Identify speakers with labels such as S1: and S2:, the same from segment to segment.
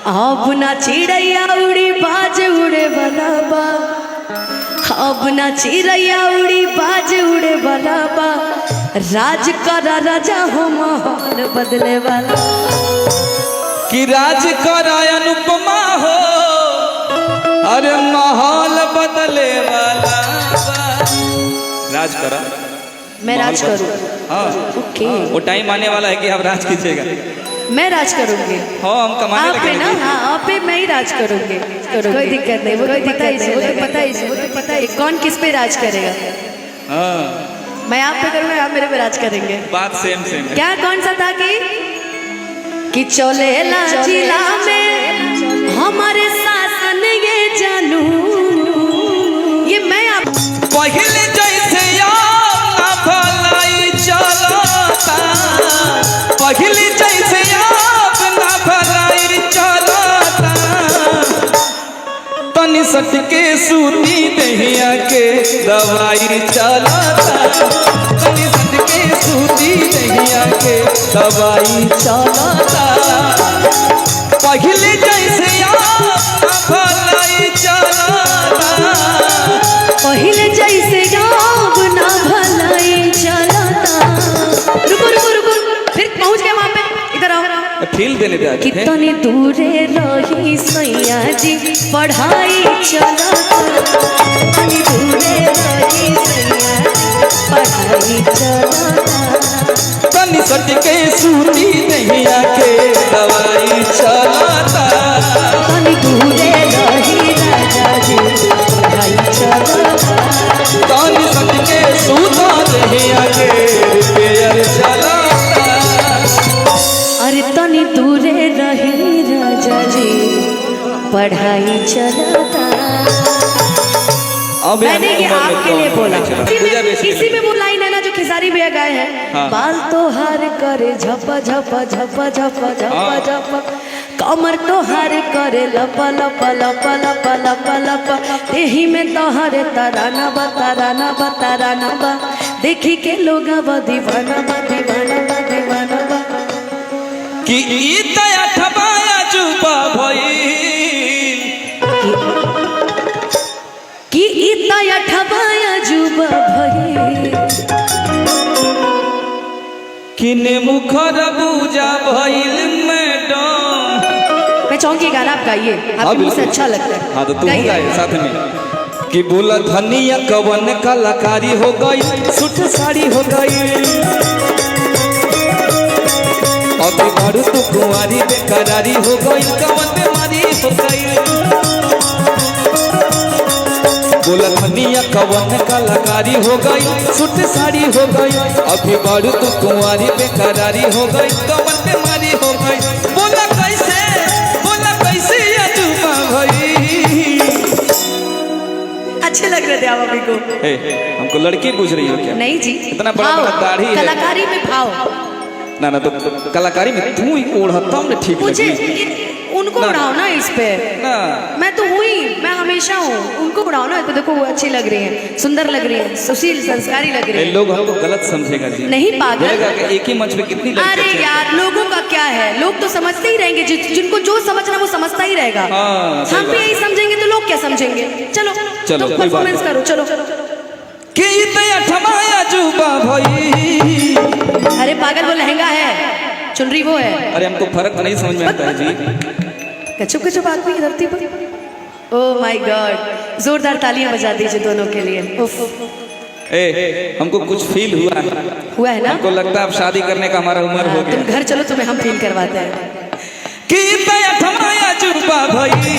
S1: अब ना चिड़ैया उड़ी बाज उड़े वाला बा, अब ना चिड़ैया उड़ी बाज उड़े वाला बा, राज करा राजा हो महल बदले वाला।
S2: कि राज करा अनुपमा हो अरे महल बदले वाला बा। राज करा,
S1: मैं राज करूं?
S2: हाँ
S1: ओके,
S2: वो टाइम आने वाला है कि आप राज कीजिएगा।
S1: मैं राज करूंगी।
S2: हाँ हम कमाने
S1: आप पे ना, हाँ आप पे मैं ही राज करूंगी। कोई दिक्कत नहीं, वो कोई दिक्कत नहीं, वो तो पता ही, वो तो पता ही कौन किस पे राज करेगा।
S2: हाँ
S1: मैं आप पे करूंगा, आप मेरे पे राज करेंगे।
S2: बात सेम सेम है।
S1: क्या कौन सा था कि चलेला जिला में हमारे शासन ये जानू, ये मैं आप
S2: पहले जैसे यार ना भलाई चलता, पहले जैसे यार ना भलाई चलता, तनी सटके सूती दहिया के दवाई चलता, तनी सटके सूती दहिया के दवाई चलता, पहले जैसे यार ना भलाई चलता,
S1: पहले जैसे याब ना भलाई चलता। रुको रुको रुको, फिर पहुंच गए वहां पे, इधर आओ।
S2: फील देने दे।
S1: कितनी दूरे रही सैया जी पढ़ाई चलता, कितनी दूरे रही सैया जी पढ़ाई चलता,
S2: तनी सटके सूती दहिया के दवाई चलता,
S1: कितनी दूरे रही राजा जी पढ़ाई चलता,
S2: तनी सटके सूता दहिया के रिपेयर चलता।
S1: अरे तनी दूरे रही राजा जी पढ़ाई चलता। मैंने ये आपके लिए बोला, इसी में वो लाइन है ना जो खेसारी भैया गाए हैं।
S2: हाँ।
S1: बाल तो हार करे झपा झपा झपा झपा झपा झपा, कमर तो हार करे लपा लपा लपा लपा लपा लपा, देही में तो हरे तराना बा तराना बा तराना बा, देखी के लोग दीवाना बा दीवाना बा दीवाना बा।
S2: कि ई तया ठबाया जुबा भइल,
S1: कि इतना ठबाया जुबा भइल,
S2: किने मुखर बूजा भइल मैडम।
S1: मैं चाहूंगी गाना आप गाइए, आपके मुंह से अच्छा लगता है।
S2: हाँ तो तू गाए साथ में। कि बोला धनिया कवन कलाकारी हो गई, सूट साड़ी हो गई, अभी बारू तू कुंवारी बेकरारी हो गई, कवन बीमारी हो गई। बोला धनिया कवन कलाकारी हो गई, सूट साड़ी हो गई, अभी बारू तू कुंवारी बेकरारी हो गई, कवन बीमारी हो गई। बोला कैसे अजूबा भई।
S1: अच्छे लग रहे थे आप अभी को।
S2: हमको लड़की पूछ रही हो क्या?
S1: नहीं जी,
S2: इतना बड़ा बड़ा दाढ़ी है।
S1: कलाकारी में भाव
S2: ना ना, तो कलाकारी में तू ही ओढ़ता हूँ ठीक
S1: मुझे,
S2: लगी।
S1: उनको उड़ाओ ना इस पे।
S2: ना
S1: मैं तो हुई, मैं हमेशा हूँ, उनको उड़ाओ ना। तो देखो वो अच्छी लग रही है, सुंदर लग रही है, सुशील संस्कारी लग रही है।
S2: लोग हमको गलत समझेगा जी।
S1: नहीं पागल,
S2: बोलेगा कि एक ही मंच पे कितनी लड़कियां
S1: अरे
S2: चलती हैं।
S1: यार लोगों का क्या है, लोग तो समझते ही रहेंगे, जिनको जो समझना वो समझता ही रहेगा।
S2: हाँ, सही
S1: हम भी
S2: बात।
S1: यही समझेंगे तो लोग क्या समझेंगे। चलो
S2: चलो,
S1: तुम
S2: कोई बात
S1: परफॉर्मेंस करो, चलो।
S2: कि इतना ठमाया जुबा भई।
S1: अरे पागल, वो लहंगा है, चुनरी वो है।
S2: अरे हमको फर्क नहीं समझ में आता है जी।
S1: कचुप कचुप आदमी की धरती पर। ओह माय गॉड, जोरदार तालियां बजा दीजिए दोनों के लिए। उफ,
S2: हमको कुछ फील हुआ
S1: है ना?
S2: हमको लगता है अब शादी करने का हमारा उम्र हो
S1: तुम
S2: गया।
S1: घर चलो, तुम्हें हम फील करवाते हैं।
S2: कि इतना ठमाया जुबा भई,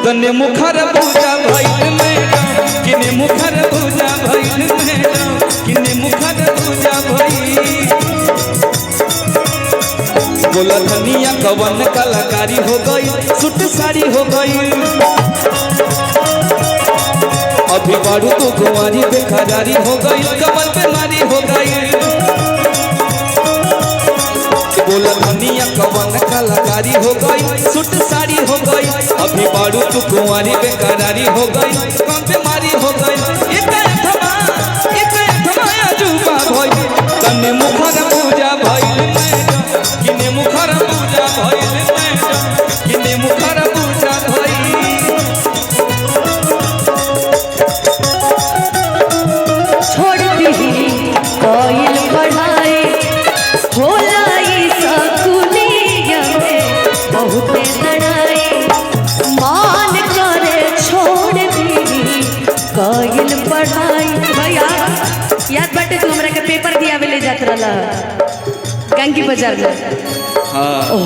S2: तने मुखर पूजा भइल मैडम, किने मुखर पूजा भइल मैडम, किने मुखर पूजा भइल। बोला धनिया कवन कलाकारी हो गई, सूट साड़ी हो गई, अभी बारू तो कुंवारी बेकरारी हो गई, कवन बीमारी हो गई। बोला धनिया कवन कलाकारी हो गई, सूट साड़ी हो गई, अभी बारू तू कुंवारी बेकरारी हो गई, कौन बीमारी हो गई। एक थमाया जुबा भई, तने मुखर पूजा भइल मैडम, किने मुखर पूजा भइल मैडम,
S1: बहुते लड़ाई मान करे छोड़ दी कइल पढ़ाई। भैया याद बाटे तू हमरा के पेपर दिया ले जात रहला गंगी बाजार में।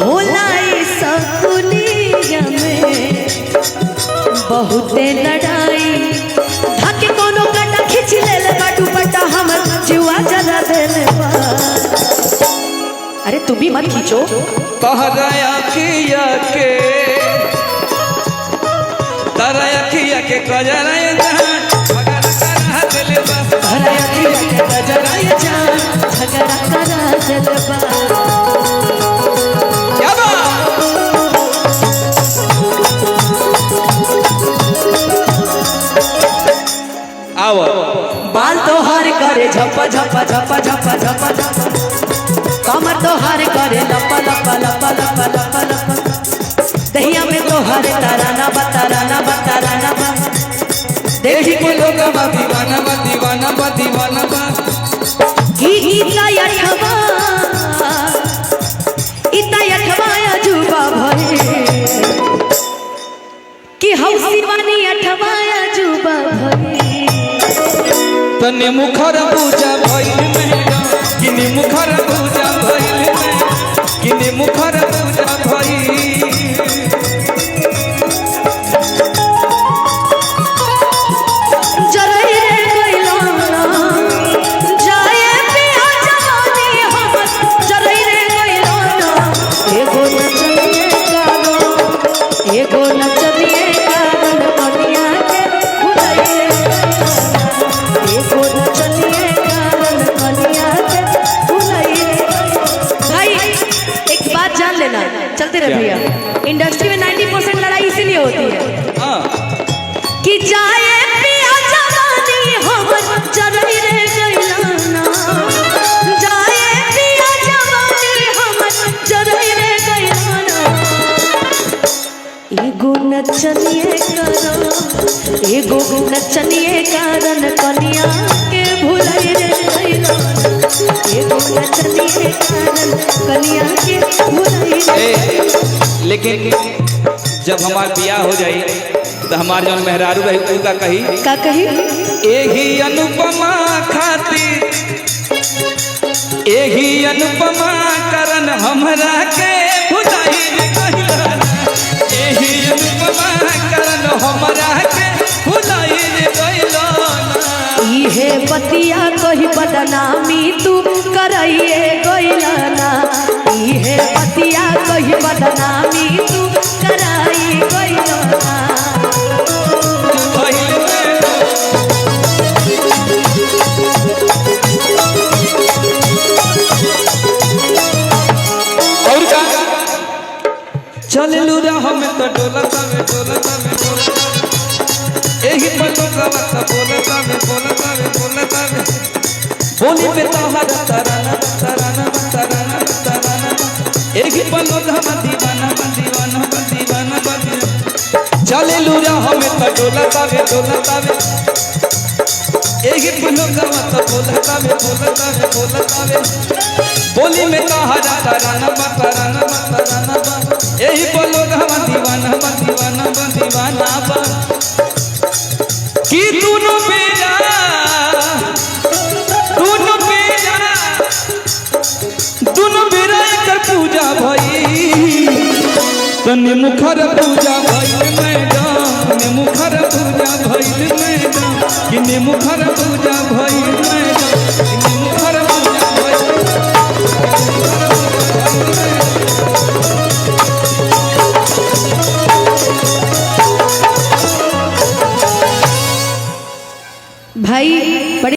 S1: होला सकुलिया में बहुते लड़ाई धके कोनो काटा खींच ले बाटू पट्टा हमर जुआ जला देले बा। अरे तू भी मत खींचो।
S2: तहराया किया के तराया किया के कजराया जान झगड़ा करा देले बा।
S1: तहराया किया के कजराया जान झगड़ा करा देले बा।
S2: क्या बा आओ
S1: बाल तो हर करे झपा झपा झपा झपा झपा झपा कमर तो हर करे लपा लपा लपा लपा लपा लपा दहिया में तो हर ताराना बा ताराना बा ताराना बा।
S2: देखी के लोग बा दीवाना बा दीवाना बा दीवाना बा।
S1: इता यठवा अजूबा भई कि हौसी वानी अठवा अजूबा भई।
S2: तने मुखर पूजा भइल मैडम किने मुखर पूजा भइल किने मुखर पूजा भइल।
S1: जरई रे गइलाना जाए पिया जवानी हमर जरई रे गइलाना एगो नचनिए गाना कनिया के भुलाइए एगो नचनिए गाना कनिया के भुलाइए। भाई एक बात जान लेना चलते रहे भैया इंडस्ट्री में 90% लड़ाई इसीलिए होती है कि जाए पिया जवानी हमर जरई रे गइलाना जाए पिया जवानी हमर जरई रे गइलाना एगो नचनिए कारण कनिया के भुलाई रे गइलाना एगो नचनिए कारण कनिया के भुलाई रे।
S2: लेकिन जब हमार बियाह हो जाई तो हमार जौन मेहरारू रही उनका कही
S1: का कही
S2: एही अनुपमा खातिर एही अनुपमा करन हमरा के भुलाई रे गइलाना एही अनुपमा करन हमरा के भुलाई रे गइलाना।
S1: इहे बतिया कही बदनामी तू करइए गइलाना इहे बतिया कही बदनामी तू कराई गइलाना।
S2: और का चल लूरा हम तो डोलता में डोलता में डोलता एही पलोगा मत बोलता में बोलता में बोलता में बोली पे तोहर तराना तराना तराना तराना एही पलोगा मत दीवाना दीवाना दीवाना दीवाना चल लूरा हम तो डोलता में एही पलोगा मत बोलता में बोलता में बोलता में बोली में तोहरा तराना तराना तराना यही बोलो हम दीवाना दीवाना दीवाना बा कि दोनों बेरा एकर पूजा भई तने मुखर पूजा भइल मैडम ने मुखर पूजा भइल मैडम किने मुखर पूजा